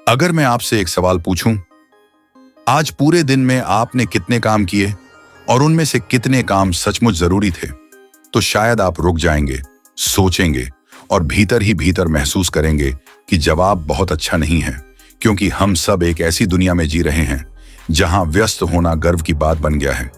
अगर मैं आपसे एक सवाल पूछूं, आज पूरे दिन में आपने कितने काम किए और उनमें से कितने काम सचमुच जरूरी थे, तो शायद आप रुक जाएंगे, सोचेंगे और भीतर ही भीतर महसूस करेंगे कि जवाब बहुत अच्छा नहीं है, क्योंकि हम सब एक ऐसी दुनिया में जी रहे हैं जहां व्यस्त होना गर्व की बात बन गया है,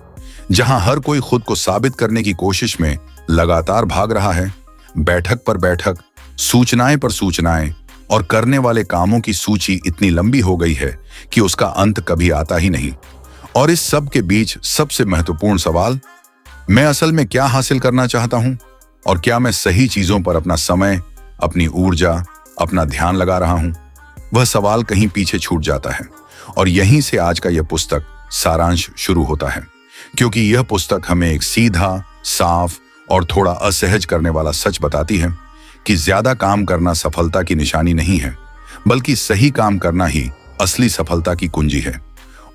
जहां हर कोई खुद को साबित करने की कोशिश में लगातार भाग रहा है। बैठक पर बैठक, सूचनाएं पर सूचनाएं और करने वाले कामों की सूची इतनी लंबी हो गई है कि उसका अंत कभी आता ही नहीं। और इस सब के बीच सबसे महत्वपूर्ण सवाल, मैं असल में क्या हासिल करना चाहता हूं और क्या मैं सही चीजों पर अपना समय, अपनी ऊर्जा, अपना ध्यान लगा रहा हूं, वह सवाल कहीं पीछे छूट जाता है। और यहीं से आज का यह पुस्तक सारांश शुरू होता है, क्योंकि यह पुस्तक हमें एक सीधा, साफ और थोड़ा असहज करने वाला सच बताती है कि ज्यादा काम करना सफलता की निशानी नहीं है, बल्कि सही काम करना ही असली सफलता की कुंजी है।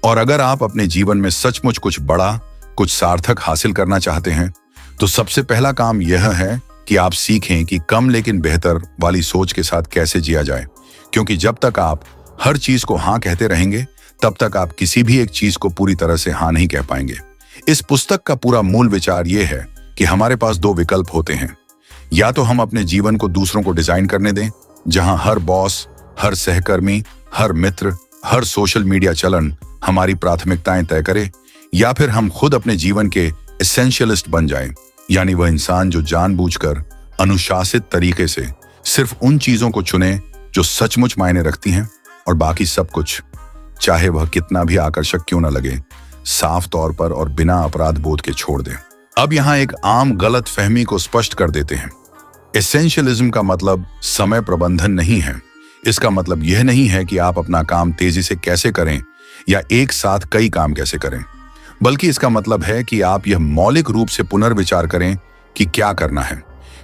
और अगर आप अपने जीवन में सचमुच कुछ बड़ा, कुछ सार्थक हासिल करना चाहते हैं, तो सबसे पहला काम यह है कि आप सीखें कि कम लेकिन बेहतर वाली सोच के साथ कैसे जिया जाए। क्योंकि जब तक आप हर चीज को हाँ कहते रहेंगे, तब तक आप किसी भी एक चीज को पूरी तरह से हाँ नहीं कह पाएंगे। इस पुस्तक का पूरा मूल विचार यह है कि हमारे पास दो विकल्प होते हैं। या तो हम अपने जीवन को दूसरों को डिजाइन करने दें, जहां हर बॉस, हर सहकर्मी, हर मित्र, हर सोशल मीडिया चलन हमारी प्राथमिकताएं तय करे, या फिर हम खुद अपने जीवन के एसेंशियलिस्ट बन जाएं, यानी वह इंसान जो जानबूझकर अनुशासित तरीके से सिर्फ उन चीजों को चुने जो सचमुच मायने रखती हैं, और बाकी सब कुछ, चाहे वह कितना भी आकर्षक क्यों न लगे, साफ तौर पर और बिना अपराध बोध के छोड़ दे। अब यहां एक आम गलत फहमी को स्पष्ट कर देते हैं। एसेंशियलिज्म का मतलब समय प्रबंधन नहीं है। इसका मतलब यह नहीं है कि आप अपना काम तेजी से कैसे करें या एक साथ कई काम कैसे करें, बल्कि इसका मतलब है कि आप यह मौलिक रूप से पुनर्विचार करें कि क्या करना है।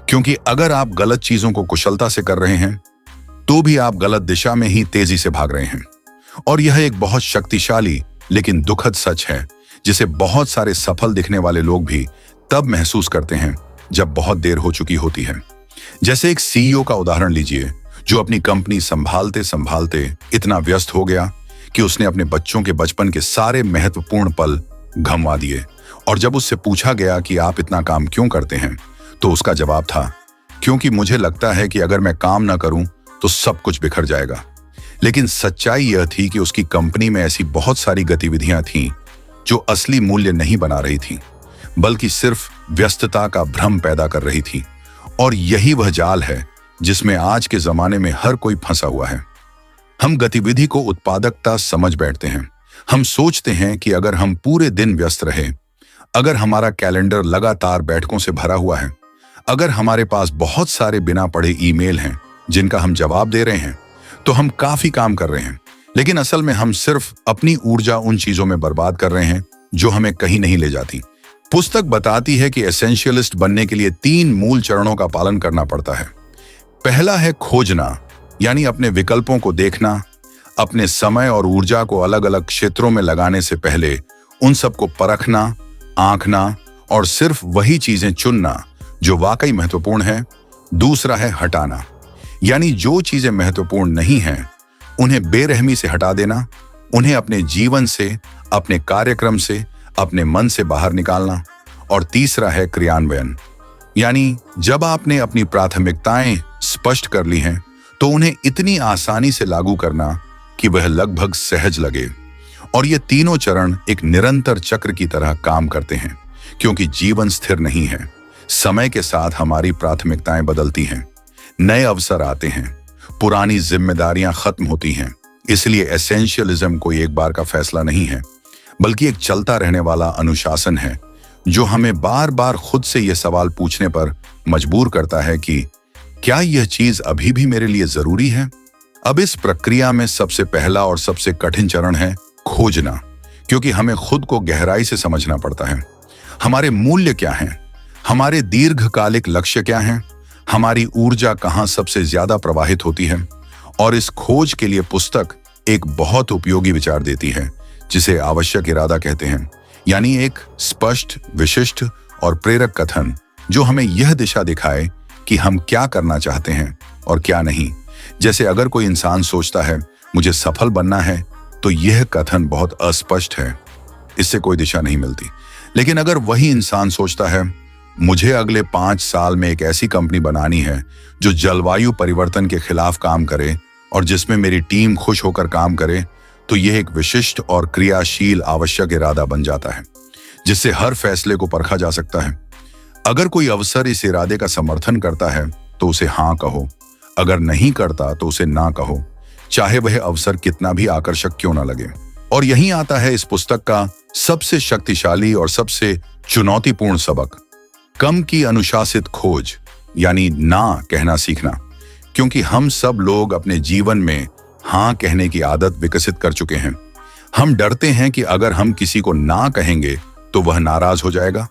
क्योंकि अगर आप गलत चीजों को कुशलता से कर रहे हैं, तो भी आप गलत दिशा में ही तेजी से भाग रहे हैं। और यह एक बहुत शक्तिशाली लेकिन दुखद सच है, जिसे बहुत सारे सफल दिखने वाले लोग भी तब महसूस करते हैं जब बहुत देर हो चुकी होती है। जैसे एक सीईओ का उदाहरण लीजिए, जो अपनी कंपनी संभालते संभालते इतना व्यस्त हो गया कि उसने अपने बच्चों के बचपन के सारे महत्वपूर्ण पल गंवा दिए। और जब उससे पूछा गया कि आप इतना काम क्यों करते हैं, तो उसका जवाब था, क्योंकि मुझे लगता है कि अगर मैं काम ना करूं तो सब कुछ बिखर जाएगा। लेकिन सच्चाई यह थी कि उसकी कंपनी में ऐसी बहुत सारी गतिविधियां थीं जो असली मूल्य नहीं बना रही थीं, बल्कि सिर्फ व्यस्तता का भ्रम पैदा कर रही थी। और यही वह जाल है जिसमें आज के जमाने में हर कोई फंसा हुआ है। हम गतिविधि को उत्पादकता समझ बैठते हैं। हम सोचते हैं कि अगर हम पूरे दिन व्यस्त रहे, अगर हमारा कैलेंडर लगातार बैठकों से भरा हुआ है, अगर हमारे पास बहुत सारे बिना पढ़े ईमेल हैं जिनका हम जवाब दे रहे हैं, तो हम काफी काम कर रहे हैं। लेकिन असल में हम सिर्फ अपनी ऊर्जा उन चीजों में बर्बाद कर रहे हैं जो हमें कहीं नहीं ले जाती। पुस्तक बताती है कि एसेंशियलिस्ट बनने के लिए 3 मूल चरणों का पालन करना पड़ता है। पहला है खोजना, यानी अपने विकल्पों को देखना, अपने समय और ऊर्जा को अलग अलग क्षेत्रों में लगाने से पहले उन सबको परखना, आंकना और सिर्फ वही चीजें चुनना जो वाकई महत्वपूर्ण है। दूसरा है हटाना, यानी जो चीजें महत्वपूर्ण नहीं हैं उन्हें बेरहमी से हटा देना, उन्हें अपने जीवन से, अपने कार्यक्रम से, अपने मन से बाहर निकालना। और तीसरा है क्रियान्वयन, यानी जब आपने अपनी प्राथमिकताएं स्पष्ट कर ली हैं, तो उन्हें इतनी आसानी से लागू करना कि वह लगभग सहज लगे। और ये तीनों चरण एक निरंतर चक्र की तरह काम करते हैं, क्योंकि जीवन स्थिर नहीं है। समय के साथ हमारी प्राथमिकताएं बदलती हैं, नए अवसर आते हैं, पुरानी जिम्मेदारियां खत्म होती हैं। इसलिए एसेंशियलिज्म कोई एक बार का फैसला नहीं है, बल्कि एक चलता रहने वाला अनुशासन है, जो हमें बार बार खुद से यह सवाल पूछने पर मजबूर करता है कि क्या यह चीज अभी भी मेरे लिए जरूरी है। अब इस प्रक्रिया में सबसे पहला और सबसे कठिन चरण है खोजना, क्योंकि हमें खुद को गहराई से समझना पड़ता है। हमारे मूल्य क्या हैं, हमारे दीर्घकालिक लक्ष्य क्या हैं, हमारी ऊर्जा कहां सबसे ज्यादा प्रवाहित होती है। और इस खोज के लिए पुस्तक एक बहुत उपयोगी विचार देती है, जिसे आवश्यक इरादा कहते हैं, यानी एक स्पष्ट, विशिष्ट और प्रेरक कथन जो हमें यह दिशा दिखाए कि हम क्या करना चाहते हैं और क्या नहीं। जैसे अगर कोई इंसान सोचता है मुझे सफल बनना है, तो यह कथन बहुत अस्पष्ट है, इससे कोई दिशा नहीं मिलती। लेकिन अगर वही इंसान सोचता है, मुझे अगले 5 साल में एक ऐसी कंपनी बनानी है जो जलवायु परिवर्तन के खिलाफ काम करे और जिसमें मेरी टीम खुश होकर काम करे, तो यह एक विशिष्ट और क्रियाशील आवश्यक इरादा बन जाता है, जिससे हर फैसले को परखा जा सकता है। अगर कोई अवसर इस इरादे का समर्थन करता है तो उसे हाँ कहो, अगर नहीं करता तो उसे ना कहो, चाहे वह अवसर कितना भी आकर्षक क्यों ना लगे। और यहीं आता है इस पुस्तक का सबसे शक्तिशाली और सबसे चुनौतीपूर्ण सबक, कम की अनुशासित खोज, यानी ना कहना सीखना। क्योंकि हम सब लोग अपने जीवन में हाँ कहने की आदत विकसित कर चुके हैं। हम डरते हैं कि अगर हम किसी को ना कहेंगे तो वह नाराज हो जाएगा,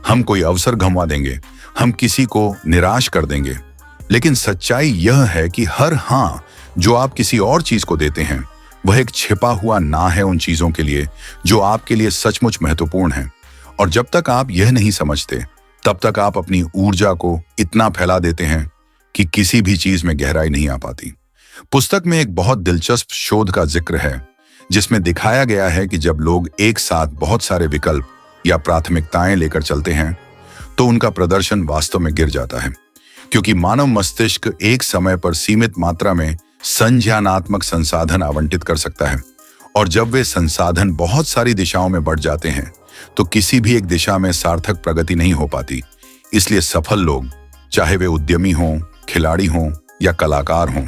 हम कोई अवसर गंवा देंगे, हम किसी को निराश कर देंगे। लेकिन सच्चाई यह है कि हर हाँ जो आप किसी और चीज को देते हैं, वह एक छिपा हुआ ना है उन चीजों के लिए जो आपके लिए सचमुच महत्वपूर्ण है। और जब तक आप यह नहीं समझते, तब तक आप अपनी ऊर्जा को इतना फैला देते हैं कि किसी भी चीज में गहराई नहीं आ पाती। पुस्तक में एक बहुत दिलचस्प शोध का जिक्र है, जिसमें दिखाया गया है कि जब लोग एक साथ बहुत सारे विकल्प या प्राथमिकताएं लेकर चलते हैं, तो उनका प्रदर्शन वास्तव में गिर जाता है। क्योंकि मानव मस्तिष्क एक समय पर सीमित मात्रा में संज्ञानात्मक संसाधन आवंटित कर सकता है, और जब वे संसाधन बहुत सारी दिशाओं में बढ़ जाते हैं, तो किसी भी एक दिशा में सार्थक प्रगति नहीं हो पाती। इसलिए सफल लोग, चाहे वे उद्यमी हों, खिलाड़ी हों या कलाकार हों,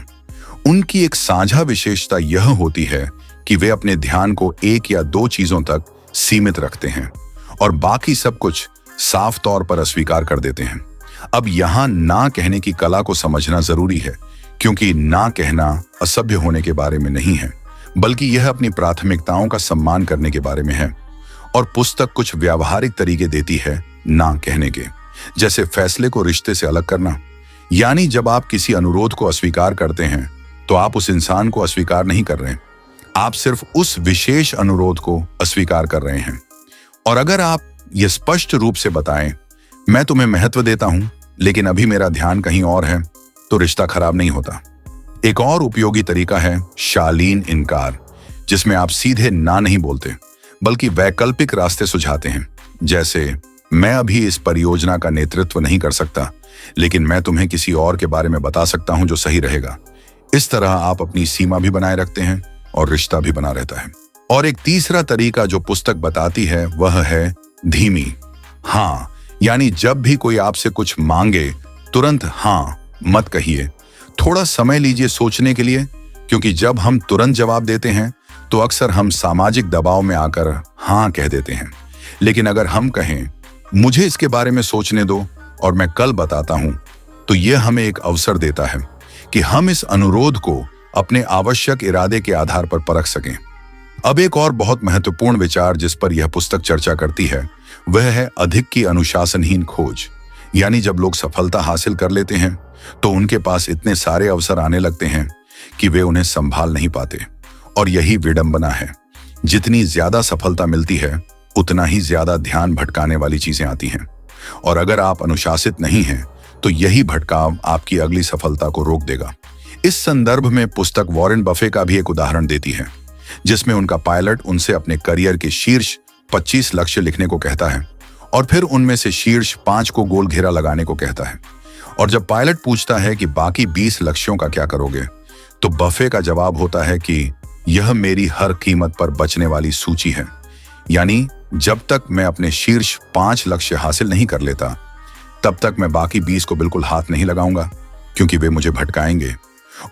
उनकी एक साझा विशेषता यह होती है कि वे अपने ध्यान को 1 या 2 चीजों तक सीमित रखते हैं और बाकी सब कुछ साफ तौर पर अस्वीकार कर देते हैं। अब यहाँ ना कहने की कला को समझना जरूरी है, क्योंकि ना कहना असभ्य होने के बारे में नहीं है, बल्कि यह अपनी प्राथमिकताओं का सम्मान करने के बारे में है। और पुस्तक कुछ व्यावहारिक तरीके देती है ना कहने के, जैसे फैसले को रिश्ते से अलग करना। यानी जब आप किसी अनुरोध को अस्वीकार करते हैं, तो आप उस इंसान को अस्वीकार नहीं कर रहे, आप सिर्फ उस विशेष अनुरोध को अस्वीकार कर रहे हैं। और अगर आप ये स्पष्ट रूप से बताएं, मैं तुम्हें महत्व देता हूं, लेकिन अभी मेरा ध्यान कहीं और है, तो रिश्ता खराब नहीं होता। एक और उपयोगी तरीका है शालीन इनकार, जिसमें आप सीधे ना नहीं बोलते, बल्कि वैकल्पिक रास्ते सुझाते हैं। जैसे, मैं अभी इस परियोजना का नेतृत्व नहीं कर सकता, लेकिन मैं तुम्हें किसी और के बारे में बता सकता हूं जो सही रहेगा। इस तरह आप अपनी सीमा भी बनाए रखते हैं और रिश्ता भी बना रहता है। और एक तीसरा तरीका जो पुस्तक बताती है, वह है धीमी हाँ। यानी जब भी कोई आपसे कुछ मांगे, तुरंत हाँ मत कहिए, थोड़ा समय लीजिए सोचने के लिए। क्योंकि जब हम तुरंत जवाब देते हैं, तो अक्सर हम सामाजिक दबाव में आकर हाँ कह देते हैं। लेकिन अगर हम कहें, मुझे इसके बारे में सोचने दो और मैं कल बताता हूं, तो यह हमें एक अवसर देता है कि हम इस अनुरोध को अपने आवश्यक इरादे के आधार पर परख सकें। अब एक और बहुत महत्वपूर्ण विचार जिस पर यह पुस्तक चर्चा करती है, वह है अधिक की अनुशासनहीन खोज। यानी जब लोग सफलता हासिल कर लेते हैं, तो उनके पास इतने सारे अवसर आने लगते हैं कि वे उन्हें संभाल नहीं पाते। और यही विडंबना है, जितनी ज्यादा सफलता मिलती है, उतना ही ज्यादा ध्यान भटकाने वाली चीजें आती हैं। और अगर आप अनुशासित नहीं हैं, तो यही भटकाव आपकी अगली सफलता को रोक देगा। इस संदर्भ में पुस्तक वॉरेन बफे का भी एक उदाहरण देती है, जिसमें उनका पायलट उनसे अपने करियर के शीर्ष 25 लक्ष्य लिखने को कहता है और फिर उनमें से शीर्ष 5 को गोल घेरा लगाने को कहता है। और जब पायलट पूछता है कि बाकी 20 लक्ष्यों का क्या करोगे, तो बफे का जवाब होता है कि यह मेरी हर कीमत पर बचने वाली सूची है। यानी जब तक मैं अपने शीर्ष 5 लक्ष्य हासिल नहीं कर लेता, तब तक मैं बाकी 20 को बिल्कुल हाथ नहीं लगाऊंगा, क्योंकि वे मुझे भटकाएंगे।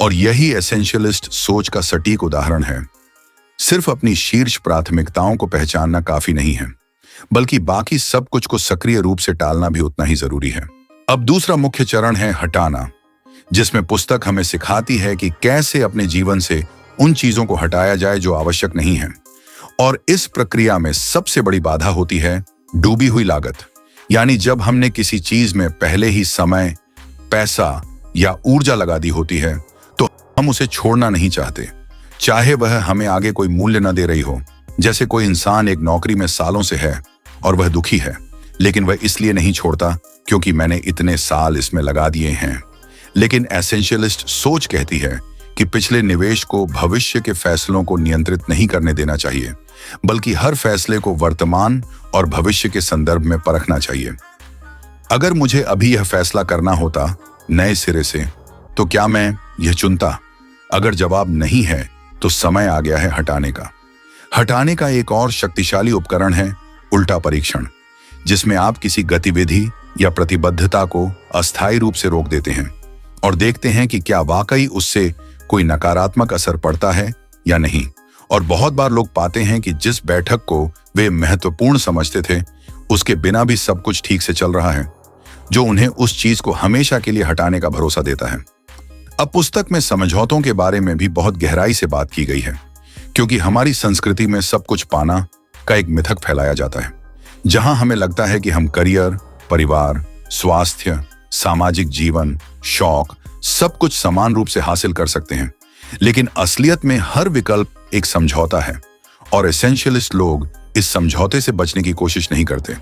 और यही एसेंशियलिस्ट सोच का सटीक उदाहरण है। सिर्फ अपनी शीर्ष प्राथमिकताओं को पहचानना काफी नहीं है, बल्कि बाकी सब कुछ को सक्रिय रूप से टालना भी उतना ही जरूरी है। अब दूसरा मुख्य चरण है हटाना, जिसमें पुस्तक हमें सिखाती है कि कैसे अपने जीवन से उन चीजों को हटाया जाए जो आवश्यक नहीं है। और इस प्रक्रिया में सबसे बड़ी बाधा होती है डूबी हुई लागत। यानी जब हमने किसी चीज में पहले ही समय, पैसा या ऊर्जा लगा दी होती है, तो हम उसे छोड़ना नहीं चाहते, चाहे वह हमें आगे कोई मूल्य न दे रही हो। जैसे कोई इंसान एक नौकरी में सालों से है और वह दुखी है, लेकिन वह इसलिए नहीं छोड़ता क्योंकि मैंने इतने साल इसमें लगा दिए हैं। लेकिन एसेंशियलिस्ट सोच कहती है कि पिछले निवेश को भविष्य के फैसलों को नियंत्रित नहीं करने देना चाहिए, बल्कि हर फैसले को वर्तमान और भविष्य के संदर्भ में परखना चाहिए। अगर मुझे अभी यह फैसला करना होता नए सिरे से, तो क्या मैं यह चुनता? अगर जवाब नहीं है, तो समय आ गया है हटाने का। हटाने का एक और शक्तिशाली उपकरण है उल्टा परीक्षण, जिसमें आप किसी गतिविधि या प्रतिबद्धता को अस्थायी रूप से रोक देते हैं और देखते हैं कि क्या वाकई उससे कोई नकारात्मक असर पड़ता है या नहीं। और बहुत बार लोग पाते हैं कि जिस बैठक को वे महत्वपूर्ण समझते थे, उसके बिना भी सब कुछ ठीक से चल रहा है, जो उन्हें उस चीज को हमेशा के लिए हटाने का भरोसा देता है। अब पुस्तक में समझौतों के बारे में भी बहुत गहराई से बात की गई है, क्योंकि हमारी संस्कृति में सब कुछ पाना का एक मिथक फैलाया जाता है, जहां हमें लगता है कि हम करियर, परिवार, स्वास्थ्य, सामाजिक जीवन, शौक सब कुछ समान रूप से हासिल कर सकते हैं। लेकिन असलियत में हर विकल्प एक समझौता है, और एसेंशियलिस्ट लोग इस समझौते से बचने की कोशिश नहीं करते,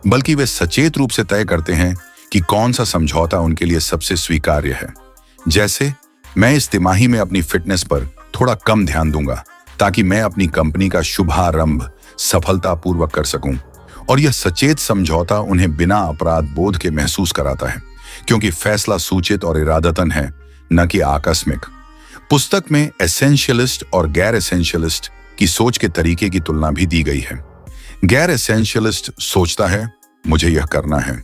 बल्कि वे सचेत रूप से तय करते हैं कि कौन सा समझौता उनके लिए सबसे स्वीकार्य है। जैसे, मैं इस तिमाही में अपनी फिटनेस पर थोड़ा कम ध्यान दूंगा ताकि मैं अपनी कंपनी का शुभारंभ सफलतापूर्वक कर सकूं। और यह सचेत समझौता उन्हें बिना अपराध बोध के महसूस कराता है, क्योंकि फैसला सूचित और इरादतन है, न कि आकस्मिक। पुस्तक में एसेंशियलिस्ट और गैर एसेंशियलिस्ट की सोच के तरीके की तुलना भी दी गई है। गैर एसेंशियलिस्ट सोचता है मुझे यह करना है,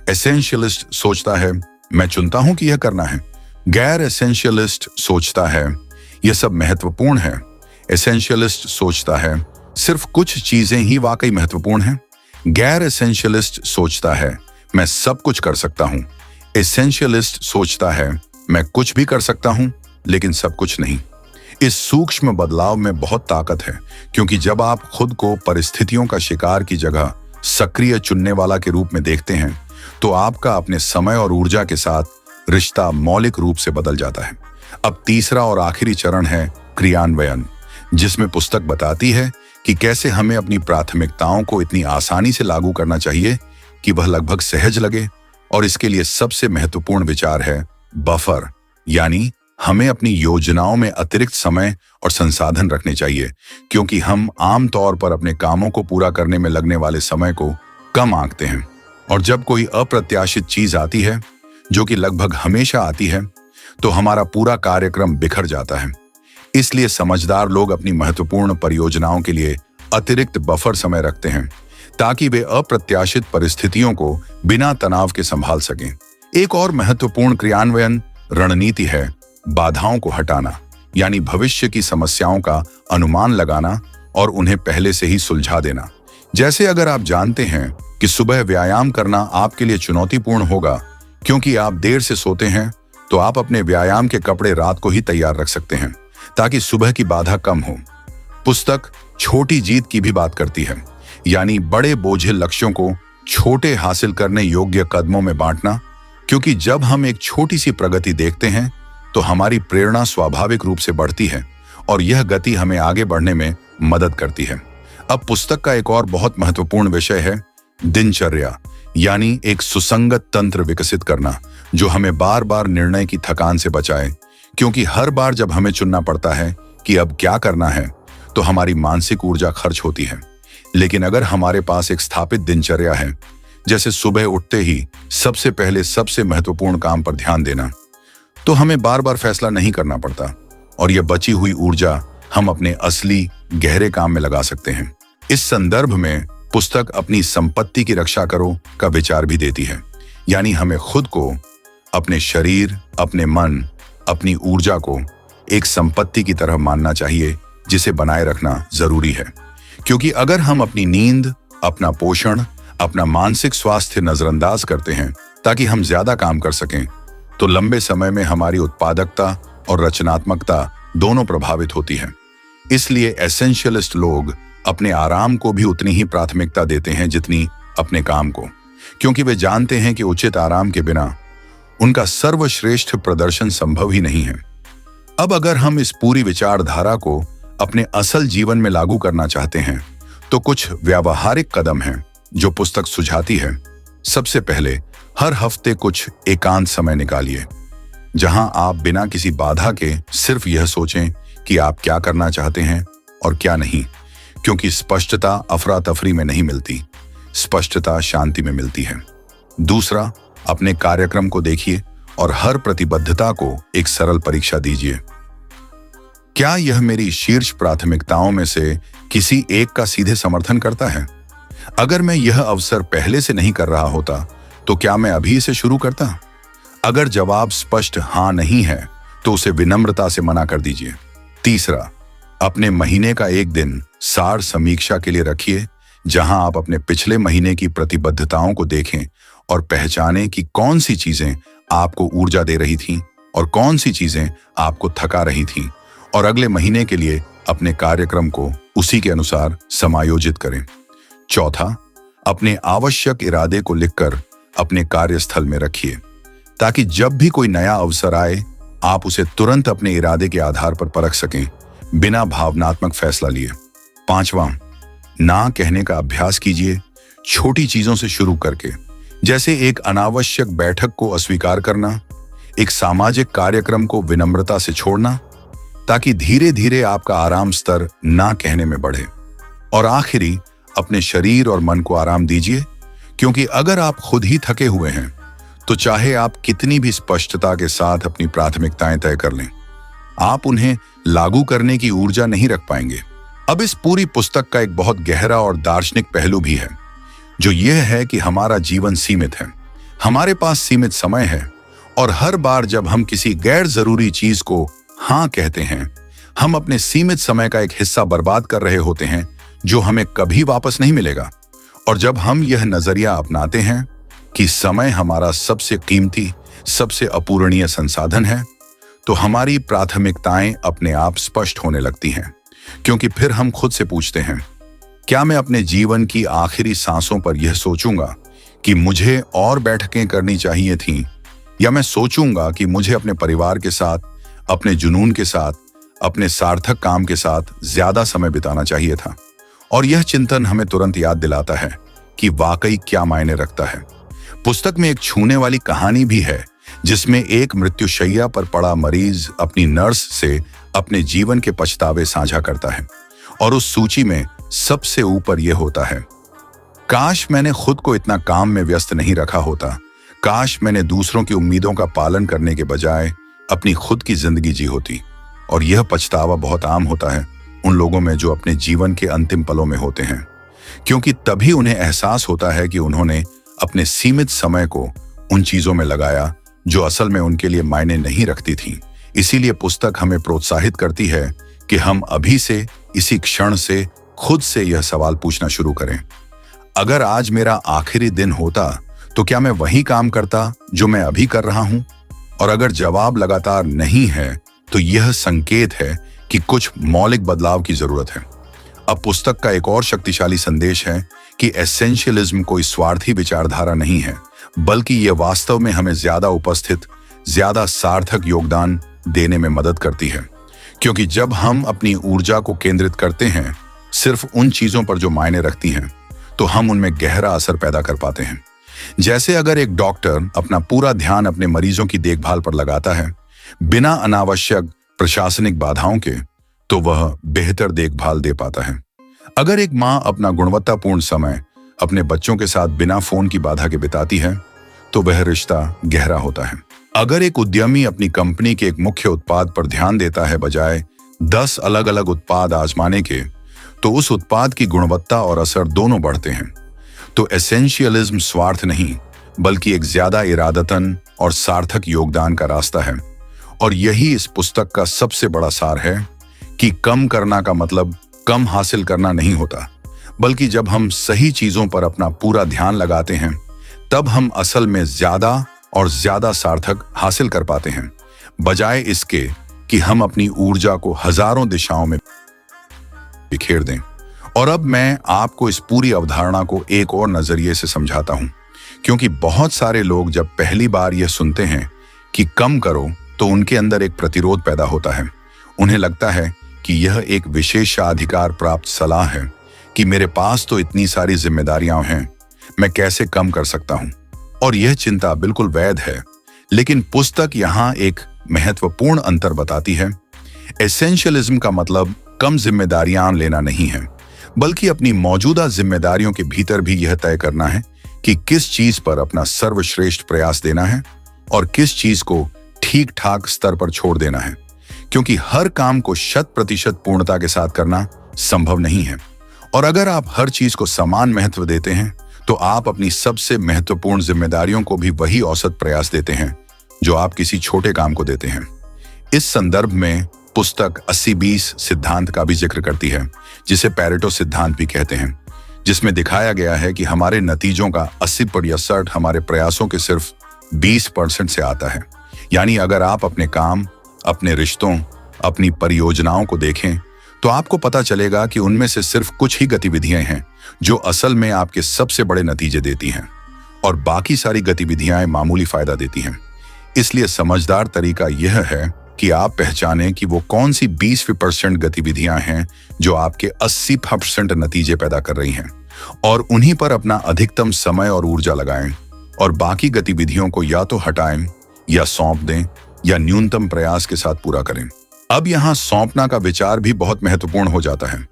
एसेंशियलिस्ट सोचता है मैं चुनता हूं कि यह करना है। गैर एसेंशियलिस्ट सोचता है यह सब महत्वपूर्ण है, एसेंशियलिस्ट सोचता है सिर्फ कुछ चीजें ही वाकई महत्वपूर्ण हैं। गैर एसेंशियलिस्ट सोचता है मैं सब कुछ कर सकता हूं, एसेंशियलिस्ट सोचता है मैं कुछ भी कर सकता हूं लेकिन सब कुछ नहीं। इस सूक्ष्म बदलाव में बहुत ताकत है, क्योंकि जब आप खुद को परिस्थितियों का शिकार की जगह सक्रिय चुनने वाला के रूप में देखते हैं, तो आपका अपने समय और ऊर्जा के साथ रिश्ता मौलिक रूप से बदल जाता है। अब तीसरा और आखिरी चरण है क्रियान्वयन, जिसमें पुस्तक बताती है कि कैसे हमें अपनी प्राथमिकताओं को इतनी आसानी से लागू करना चाहिए कि वह लगभग सहज लगे। और इसके लिए सबसे महत्वपूर्ण विचार है बफर, यानी हमें अपनी योजनाओं में अतिरिक्त समय और संसाधन रखने चाहिए, क्योंकि हम आम तौर पर अपने कामों को पूरा करने में लगने वाले समय को कम आंकते हैं। और जब कोई अप्रत्याशित चीज आती है, जो कि लगभग हमेशा आती है, तो हमारा पूरा कार्यक्रम बिखर जाता है। इसलिए समझदार लोग अपनी महत्वपूर्ण परियोजनाओं के लिए अतिरिक्त बफर समय रखते हैं, ताकि वे अप्रत्याशित परिस्थितियों को बिना तनाव के संभाल सकें। एक और महत्वपूर्ण क्रियान्वयन रणनीति है बाधाओं को हटाना, यानी भविष्य की समस्याओं का अनुमान लगाना और उन्हें पहले से ही सुलझा देना। जैसे अगर आप जानते हैं कि सुबह व्यायाम करना आपके लिए चुनौतीपूर्ण होगा क्योंकि आप देर से सोते हैं, तो आप अपने व्यायाम के कपड़े रात को ही तैयार रख सकते हैं ताकि सुबह की बाधा कम हो। पुस्तक छोटी जीत की भी बात करती है, यानी बड़े बोझिल लक्ष्यों को छोटे हासिल करने योग्य कदमों में बांटना, क्योंकि जब हम एक छोटी सी प्रगति देखते हैं तो हमारी प्रेरणा स्वाभाविक रूप से बढ़ती है और यह गति हमें आगे बढ़ने में मदद करती है। अब पुस्तक का एक और बहुत महत्वपूर्ण विषय है दिनचर्या, यानी एक सुसंगत तंत्र विकसित करना जो हमें बार बार निर्णय की थकान से बचाए, क्योंकि हर बार जब हमें चुनना पड़ता है कि अब क्या करना है, तो हमारी मानसिक ऊर्जा खर्च होती है। लेकिन अगर हमारे पास एक स्थापित दिनचर्या है, जैसे सुबह उठते ही सबसे पहले सबसे महत्वपूर्ण काम पर ध्यान देना, तो हमें बार बार फैसला नहीं करना पड़ता और यह बची हुई ऊर्जा हम अपने असली गहरे काम में लगा सकते हैं। इस संदर्भ में पुस्तक अपनी संपत्ति की रक्षा करो का विचार भी देती है, यानी हमें खुद को, अपने शरीर, अपने मन, अपनी ऊर्जा को एक संपत्ति की तरह मानना चाहिए जिसे बनाए रखना जरूरी है। क्योंकि अगर हम अपनी नींद, अपना पोषण, अपना मानसिक स्वास्थ्य नजरअंदाज करते हैं ताकि हम ज्यादा काम कर सकें, तो लंबे समय में हमारी उत्पादकता और रचनात्मकता दोनों प्रभावित होती है। इसलिए एसेंशियलिस्ट लोग अपने आराम को भी उतनी ही प्राथमिकता देते हैं जितनी अपने काम को, क्योंकि वे जानते हैं कि उचित आराम के बिना उनका सर्वश्रेष्ठ प्रदर्शन संभव ही नहीं है। अब अगर हम इस पूरी विचारधारा को अपने असल जीवन में लागू करना चाहते हैं, तो कुछ व्यावहारिक कदम हैं जो पुस्तक सुझाती है। सबसे पहले, हर हफ्ते कुछ एकांत समय निकालिए। जहां आप बिना किसी बाधा के सिर्फ यह सोचें कि आप क्या करना चाहते हैं और क्या नहीं, क्योंकि स्पष्टता अफरा तफरी में नहीं मिलती, स्पष्टता शांति में मिलती है। दूसरा, अपने कार्यक्रम को देखिए और हर प्रतिबद्धता को एक सरल परीक्षा दीजिए। क्या यह मेरी शीर्ष प्राथमिकताओं में से किसी एक का सीधे समर्थन करता है? अगर मैं यह अवसर पहले से नहीं कर रहा होता तो क्या मैं अभी इसे शुरू करता? अगर जवाब स्पष्ट हाँ नहीं है तो उसे विनम्रता से मना कर दीजिए। तीसरा, अपने महीने का एक दिन सार समीक्षा के लिए रखिए, जहां आप अपने पिछले महीने की प्रतिबद्धताओं को देखें और पहचानें कि कौन सी चीजें आपको ऊर्जा दे रही थीं और कौन सी चीजें आपको थका रही थीं, और अगले महीने के लिए अपने कार्यक्रम को उसी के अनुसार समायोजित करें। चौथा, अपने आवश्यक इरादे को लिखकर अपने कार्यस्थल में रखिए, ताकि जब भी कोई नया अवसर आए आप उसे तुरंत अपने इरादे के आधार पर परख सकें, बिना भावनात्मक फैसला लिए। पांचवा, ना कहने का अभ्यास कीजिए, छोटी चीजों से शुरू करके, जैसे एक अनावश्यक बैठक को अस्वीकार करना, एक सामाजिक कार्यक्रम को विनम्रता से छोड़ना, ताकि धीरे धीरे आपका आराम स्तर ना कहने में बढ़े। और आखिरी, अपने शरीर और मन को आराम दीजिए, क्योंकि अगर आप खुद ही थके हुए हैं तो चाहे आप कितनी भी स्पष्टता के साथ अपनी प्राथमिकताएं तय कर लें, आप उन्हें लागू करने की ऊर्जा नहीं रख पाएंगे। अब इस पूरी पुस्तक का एक बहुत गहरा और दार्शनिक पहलू भी है, जो यह है कि हमारा जीवन सीमित है, हमारे पास सीमित समय है, और हर बार जब हम किसी गैर जरूरी चीज को हाँ कहते हैं, हम अपने सीमित समय का एक हिस्सा बर्बाद कर रहे होते हैं जो हमें कभी वापस नहीं मिलेगा। और जब हम यह नजरिया अपनाते हैं कि समय हमारा सबसे कीमती, सबसे अपूरणीय संसाधन है, तो हमारी प्राथमिकताएं अपने आप स्पष्ट होने लगती हैं, क्योंकि फिर हम खुद से पूछते हैं, क्या मैं अपने जीवन की आखिरी सांसों पर यह सोचूंगा कि मुझे और बैठकें करनी चाहिए थीं, या मैं सोचूंगा कि मुझे अपने परिवार के साथ, अपने जुनून के साथ, अपने सार्थक काम के साथ ज्यादा समय बिताना चाहिए था। और यह चिंतन हमें तुरंत याद दिलाता है कि वाकई क्या मायने रखता है। पुस्तक में एक छूने वाली कहानी भी है, जिसमें एक मृत्युशैया पर पड़ा मरीज अपनी नर्स से अपने जीवन के पछतावे साझा करता है, और उस सूची में सबसे ऊपर यह होता है, काश मैंने खुद को इतना काम में व्यस्त नहीं रखा होता, काश मैंने दूसरों की उम्मीदों का पालन करने के बजाय अपनी खुद की जिंदगी जी होती। और यह पछतावा बहुत आम होता है उन लोगों में जो अपने जीवन के अंतिम पलों में होते हैं, क्योंकि तभी उन्हें एहसास होता है कि उन्होंने अपने सीमित समय को उन चीजों में लगाया जो असल में उनके लिए मायने नहीं रखती थीं। इसीलिए पुस्तक हमें प्रोत्साहित करती है कि हम अभी से, इसी क्षण से खुद से यह सवाल पूछना शुरू करें, अगर आज मेरा आखिरी दिन होता तो क्या मैं वही काम करता जो मैं अभी कर रहा हूं? और अगर जवाब लगातार नहीं है तो यह संकेत है कि कुछ मौलिक बदलाव की जरूरत है। अब पुस्तक का एक और शक्तिशाली संदेश है कि एसेंशियलिज्म कोई स्वार्थी विचारधारा नहीं है, बल्कि यह वास्तव में हमें ज्यादा उपस्थित, ज्यादा सार्थक योगदान देने में मदद करती है। क्योंकि जब हम अपनी ऊर्जा को केंद्रित करते हैं सिर्फ उन चीजों पर जो मायने रखती हैं, तो हम उनमें गहरा असर पैदा कर पाते हैं। जैसे अगर एक डॉक्टर अपना पूरा ध्यान अपने मरीजों की देखभाल पर लगाता है, बिना अनावश्यक प्रशासनिक बाधाओं के, तो वह बेहतर देखभाल दे पाता है। अगर एक माँ अपना गुणवत्तापूर्ण समय अपने बच्चों के साथ बिना फोन की बाधा के बिताती है, तो वह रिश्ता गहरा होता है। अगर एक उद्यमी अपनी कंपनी के एक मुख्य उत्पाद पर ध्यान देता है बजाय 10 अलग अलग उत्पाद आजमाने के, तो उस उत्पाद की गुणवत्ता और असर दोनों बढ़ते हैं। तो एसेंशियलिज्म स्वार्थ नहीं, बल्कि एक ज्यादा इरादतन और सार्थक योगदान का रास्ता है। और यही इस पुस्तक का सबसे बड़ा सार है कि कम करना का मतलब कम हासिल करना नहीं होता, बल्कि जब हम सही चीजों पर अपना पूरा ध्यान लगाते हैं, तब हम असल में ज्यादा और ज्यादा सार्थक हासिल कर पाते हैं, बजाय इसके कि हम अपनी ऊर्जा को हजारों दिशाओं में बिखेर दें। और अब मैं आपको इस पूरी अवधारणा को एक और नजरिए से समझाता हूं, क्योंकि बहुत सारे लोग जब पहली बार यह सुनते हैं कि कम करो, तो उनके अंदर एक प्रतिरोध पैदा होता है। उन्हें लगता है कि यह एक विशेषाधिकार प्राप्त सलाह है कि मेरे पास तो इतनी सारी जिम्मेदारियां हैं, मैं कैसे कम कर सकता हूं। और यह चिंता बिल्कुल वैध है, लेकिन पुस्तक यहां एक महत्वपूर्ण अंतर बताती है। एसेंशियलिज्म का मतलब कम जिम्मेदारियां लेना नहीं है, बल्कि अपनी मौजूदा जिम्मेदारियों के भीतर भी यह तय करना है कि किस चीज पर अपना सर्वश्रेष्ठ प्रयास देना है और किस चीज को ठीक ठाक स्तर पर छोड़ देना है, क्योंकि हर काम को 100% पूर्णता के साथ करना संभव नहीं है। और अगर आप हर चीज को समान महत्व देते हैं तो आप अपनी सबसे महत्वपूर्ण जिम्मेदारियों को भी वही औसत प्रयास देते हैं जो आप किसी छोटे काम को देते हैं। इस संदर्भ में पुस्तक 80-20 सिद्धांत का भी जिक्र करती है, जिसे पैरेटो सिद्धांत भी कहते हैं, जिसमें दिखाया गया है कि हमारे नतीजों का 80% हमारे प्रयासों के सिर्फ 20% से आता है। यानी अगर आप अपने काम, अपने रिश्तों, अपनी परियोजनाओं को देखें तो आपको पता चलेगा कि उनमें से सिर्फ कुछ ही गतिविधियां हैं जो असल में आपके सबसे बड़े नतीजे देती हैं और बाकी सारी गतिविधियां मामूली फायदा देती हैं। इसलिए समझदार तरीका यह है कि आप पहचानें कि वो कौन सी 20% गतिविधियां हैं जो आपके 80% नतीजे पैदा कर रही हैं और उन्हीं पर अपना अधिकतम समय और ऊर्जा लगाएं और बाकी गतिविधियों को या तो हटाएं या सौंप दें या न्यूनतम प्रयास के साथ पूरा करें। अब यहाँ सौंपना का विचार भी बहुत महत्वपूर्ण हो जाता है,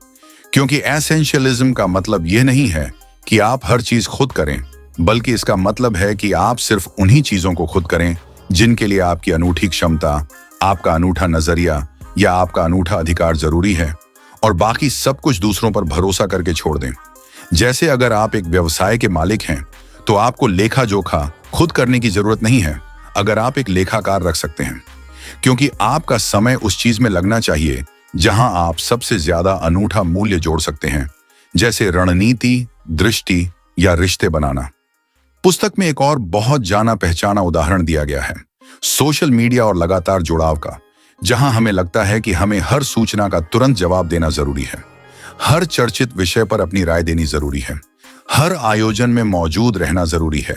क्योंकि एसेंशियलिज्म का मतलब यह नहीं है कि आप हर चीज खुद करें, बल्कि इसका मतलब है कि आप सिर्फ उन्हीं चीजों को खुद करें जिनके लिए आपकी अनूठी क्षमता, आपका अनूठा नजरिया या आपका अनूठा अधिकार जरूरी है, और बाकी सब कुछ दूसरों पर भरोसा करके छोड़ दें। जैसे अगर आप एक व्यवसाय के मालिक हैं तो आपको लेखा जोखा खुद करने की जरूरत नहीं है अगर आप एक लेखाकार रख सकते हैं, क्योंकि आपका समय उस चीज में लगना चाहिए जहां आप सबसे ज्यादा अनूठा मूल्य जोड़ सकते हैं, जैसे रणनीति, दृष्टि या रिश्ते बनाना। पुस्तक में एक और बहुत जाना पहचाना उदाहरण दिया गया है सोशल मीडिया और लगातार जुड़ाव का, जहां हमें लगता है कि हमें हर सूचना का तुरंत जवाब देना जरूरी है, हर चर्चित विषय पर अपनी राय देनी जरूरी है, हर आयोजन में मौजूद रहना जरूरी है।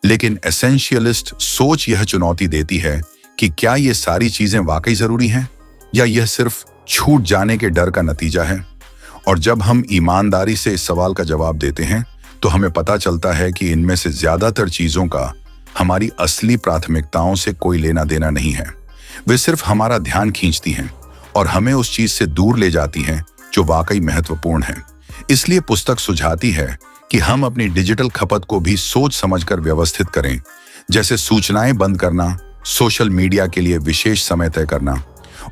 लेकिन एसेंशियलिस्ट सोच यह चुनौती देती है कि क्या ये सारी चीजें वाकई जरूरी हैं या यह सिर्फ छूट जाने के डर का नतीजा है। और जब हम ईमानदारी से इस सवाल का जवाब देते हैं तो हमें पता चलता है कि इनमें से ज्यादातर चीजों का हमारी असली प्राथमिकताओं से कोई लेना देना नहीं है। वे सिर्फ हमारा ध्यान खींचती हैं और हमें उस चीज से दूर ले जाती हैं जो वाकई महत्वपूर्ण है। इसलिए पुस्तक सुझाती है कि हम अपनी डिजिटल खपत को भी सोच समझकर व्यवस्थित करें, जैसे सूचनाएं बंद करना, सोशल मीडिया के लिए विशेष समय तय करना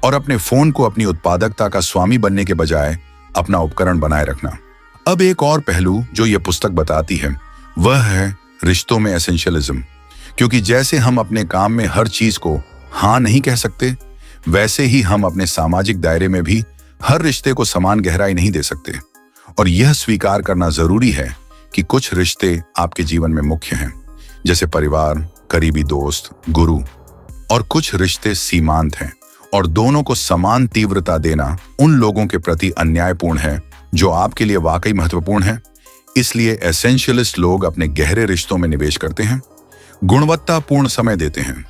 और अपने फोन को अपनी उत्पादकता का स्वामी बनने के बजाय अपना उपकरण बनाए रखना। अब एक और पहलू जो यह पुस्तक बताती है वह है रिश्तों में एसेंशियलिज्म, क्योंकि जैसे हम अपने काम में हर चीज को हाँ नहीं कह सकते, वैसे ही हम अपने सामाजिक दायरे में भी हर रिश्ते को समान गहराई नहीं दे सकते। और यह स्वीकार करना जरूरी है कि कुछ रिश्ते आपके जीवन में मुख्य हैं, जैसे परिवार, करीबी दोस्त, गुरु, और कुछ रिश्ते सीमांत हैं और दोनों को समान तीव्रता देना उन लोगों के प्रति अन्यायपूर्ण है जो आपके लिए वाकई महत्वपूर्ण है। इसलिए एसेंशियलिस्ट लोग अपने गहरे रिश्तों में निवेश करते हैं, गुणवत्तापूर्ण समय देते हैं,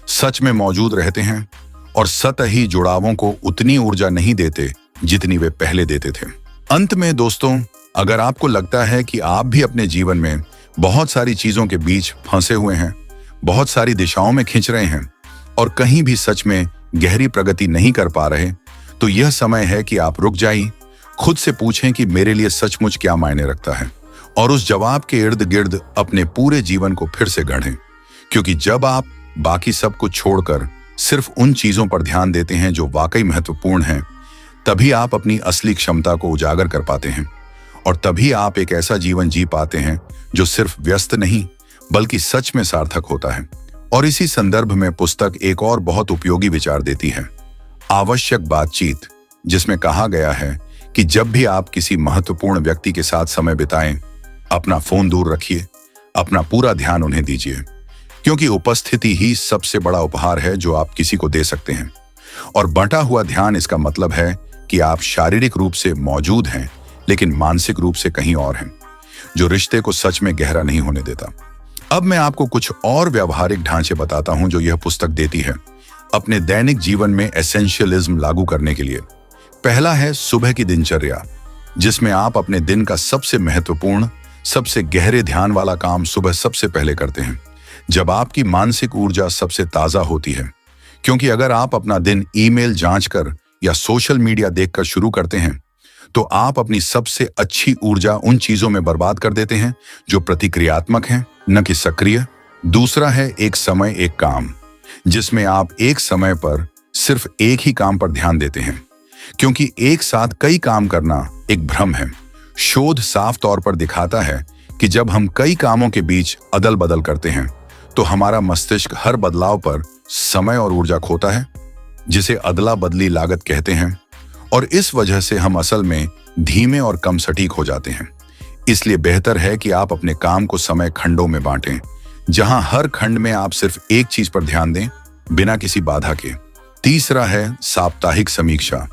सच में मौजूद रहते हैं और सतही जुड़ावों को उतनी ऊर्जा नहीं देते जितनी वे पहले देते थे। अंत में दोस्तों, अगर आपको लगता है कि आप भी अपने जीवन में बहुत सारी चीजों के बीच फंसे हुए हैं, बहुत सारी दिशाओं में खींच रहे हैं और कहीं भी सच में गहरी प्रगति नहीं कर पा रहे, तो यह समय है कि आप रुक जाइए, खुद से पूछें कि मेरे लिए सचमुच क्या मायने रखता है और उस जवाब के इर्द गिर्द अपने पूरे जीवन को फिर से गढ़ें। क्योंकि जब आप बाकी सब कुछ छोड़कर सिर्फ उन चीजों पर ध्यान देते हैं जो वाकई महत्वपूर्ण हैं, तभी आप अपनी असली क्षमता को उजागर कर पाते हैं और तभी आप एक ऐसा जीवन जी पाते हैं जो सिर्फ व्यस्त नहीं बल्कि सच में सार्थक होता है। और इसी संदर्भ में पुस्तक एक और बहुत उपयोगी विचार देती है, आवश्यक बातचीत, जिसमें कहा गया है कि जब भी आप किसी महत्वपूर्ण व्यक्ति के साथ समय बिताएं, अपना फोन दूर रखिए, अपना पूरा ध्यान उन्हें दीजिए, क्योंकि उपस्थिति ही सबसे बड़ा उपहार है जो आप किसी को दे सकते हैं। और बंटा हुआ ध्यान इसका मतलब है कि आप शारीरिक रूप से मौजूद हैं लेकिन मानसिक रूप से कहीं और हैं, जो रिश्ते को सच में गहरा नहीं होने देता। अब मैं आपको कुछ और व्यवहारिक ढांचे बताता हूं जो यह पुस्तक देती है अपने दैनिक जीवन में एसेंशियलिज्म लागू करने के लिए। पहला है सुबह की दिनचर्या, जिसमें आप अपने दिन का सबसे महत्वपूर्ण, सबसे गहरे ध्यान वाला काम सुबह सबसे पहले करते हैं, जब आपकी मानसिक ऊर्जा सबसे ताजा होती है, क्योंकि अगर आप अपना दिन ईमेल जांच कर या सोशल मीडिया देखकर शुरू करते हैं तो आप अपनी सबसे अच्छी ऊर्जा उन चीजों में बर्बाद कर देते हैं जो प्रतिक्रियात्मक हैं, न कि सक्रिय। दूसरा है एक समय एक काम, जिसमें आप एक समय पर सिर्फ एक ही काम पर ध्यान देते हैं, क्योंकि एक साथ कई काम करना एक भ्रम है। शोध साफ तौर पर दिखाता है कि जब हम कई कामों के बीच अदल बदल करते हैं तो हमारा मस्तिष्क हर बदलाव पर समय और ऊर्जा खोता है, जिसे अदला बदली लागत कहते हैं, और इस वजह से हम असल में धीमे और कम सटीक हो जाते हैं। इसलिए बेहतर है कि आप अपने काम को समय खंडों में बांटें, जहां हर खंड में आप सिर्फ एक चीज पर ध्यान दें, बिना किसी बाधा के। तीसरा है साप्ताहिक समीक्षा,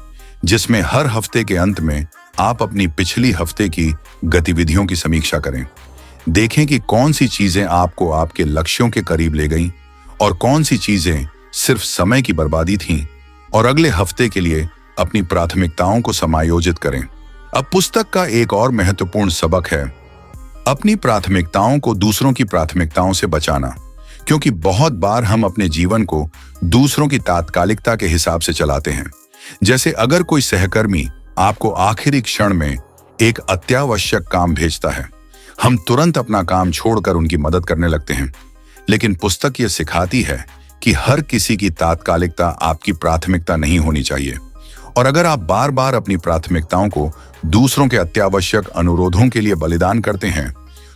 जिसमें हर हफ्ते के अंत में आप अपनी पिछली हफ्ते की गतिविधियों की समीक्षा करें। देखें कि कौन सी चीजें आपको आपके लक्ष्यों के करीब ले गईं और कौन सी चीजें सिर्फ समय की बर्बादी थीं, और अगले हफ्ते के लिए अपनी प्राथमिकताओं को समायोजित करें। अब पुस्तक का एक और महत्वपूर्ण सबक है अपनी प्राथमिकताओं को दूसरों की प्राथमिकताओं से बचाना, क्योंकि बहुत बार हम अपने जीवन को दूसरों की तात्कालिकता के हिसाब से चलाते हैं। जैसे अगर कोई सहकर्मी आपको आखिरी क्षण में एक अत्यावश्यक काम भेजता है, हम तुरंत अपना काम छोड़कर उनकी मदद करने लगते हैं। लेकिन पुस्तक ये सिखाती है कि हर किसी की तात्कालिकता आपकी प्राथमिकता नहीं होनी चाहिए, और अगर आप बार बार अपनी प्राथमिकताओं को दूसरों के अत्यावश्यक अनुरोधों के लिए बलिदान करते हैं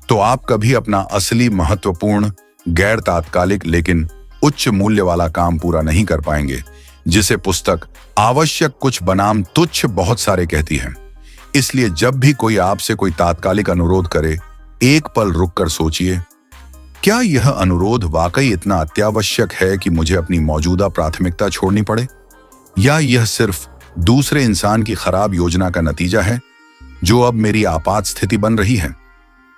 तो आप कभी अपना असली महत्वपूर्ण गैर तात्कालिक लेकिन उच्च मूल्य वाला काम पूरा नहीं कर पाएंगे, जिसे पुस्तक आवश्यक कुछ बनाम तुच्छ बहुत सारे कहती है। इसलिए जब भी कोई आपसे कोई तात्कालिक अनुरोध करे, एक पल रुककर सोचिए, क्या यह अनुरोध वाकई इतना अत्यावश्यक है कि मुझे अपनी मौजूदा प्राथमिकता छोड़नी पड़े, या यह सिर्फ दूसरे इंसान की खराब योजना का नतीजा है जो अब मेरी आपात स्थिति बन रही है।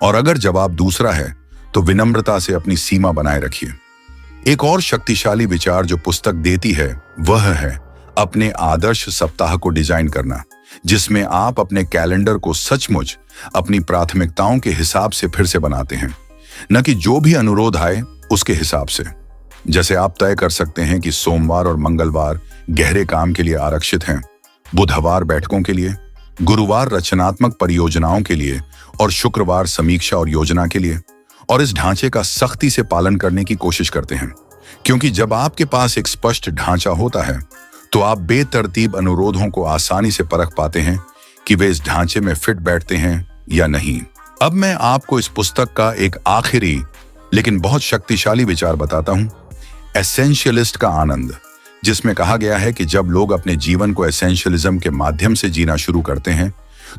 और अगर जवाब दूसरा है तो विनम्रता से अपनी सीमा बनाए रखिए। एक और शक्तिशाली विचार जो पुस्तक देती है वह है अपने आदर्श सप्ताह को डिजाइन करना, जिसमें आप अपने कैलेंडर को सचमुच अपनी प्राथमिकताओं के हिसाब से फिर से बनाते हैं, न कि जो भी अनुरोध आए उसके हिसाब से। जैसे आप तय कर सकते हैं कि सोमवार और मंगलवार गहरे काम के लिए आरक्षित हैं, बुधवार बैठकों के लिए, गुरुवार रचनात्मक परियोजनाओं के लिए और शुक्रवार समीक्षा और योजना के लिए, और इस ढांचे का सख्ती से पालन करने की कोशिश करते हैं। क्योंकि जब आपके पास एक स्पष्ट ढांचा होता है तो आप बेतरतीब अनुरोधों को आसानी से परख पाते हैं कि वे इस ढांचे में फिट बैठते हैं या नहीं। अब मैं आपको इस पुस्तक का एक आखिरी लेकिन बहुत शक्तिशाली विचार बताता हूं, एसेंशियलिस्ट का आनंद, जिसमें कहा गया है कि जब लोग अपने जीवन को एसेंशियलिज्म के माध्यम से जीना शुरू करते हैं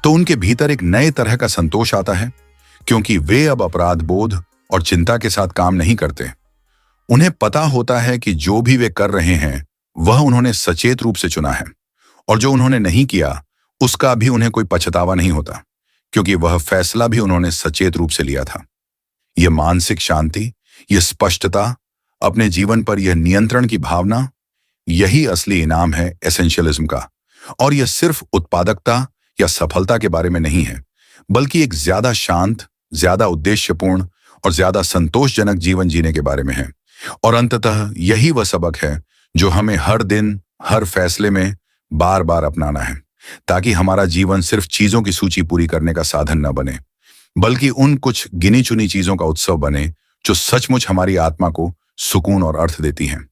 तो उनके भीतर एक नए तरह का संतोष आता है, क्योंकि वे अब अपराध बोध और चिंता के साथ काम नहीं करते। उन्हें पता होता है कि जो भी वे कर रहे हैं वह उन्होंने सचेत रूप से चुना है, और जो उन्होंने नहीं किया उसका भी उन्हें कोई पछतावा नहीं होता, क्योंकि वह फैसला भी उन्होंने सचेत रूप से लिया था। यह मानसिक शांति, यह स्पष्टता, अपने जीवन पर यह नियंत्रण की भावना, यही असली इनाम है एसेंशियलिज्म का। और यह सिर्फ उत्पादकता या सफलता के बारे में नहीं है, बल्कि एक ज्यादा शांत, ज्यादा उद्देश्यपूर्ण और ज्यादा संतोषजनक जीवन जीने के बारे में है। और अंततः यही वह सबक है जो हमें हर दिन, हर फैसले में बार बार अपनाना है, ताकि हमारा जीवन सिर्फ चीजों की सूची पूरी करने का साधन न बने, बल्कि उन कुछ गिनी चुनी चीजों का उत्सव बने जो सचमुच हमारी आत्मा को सुकून और अर्थ देती हैं।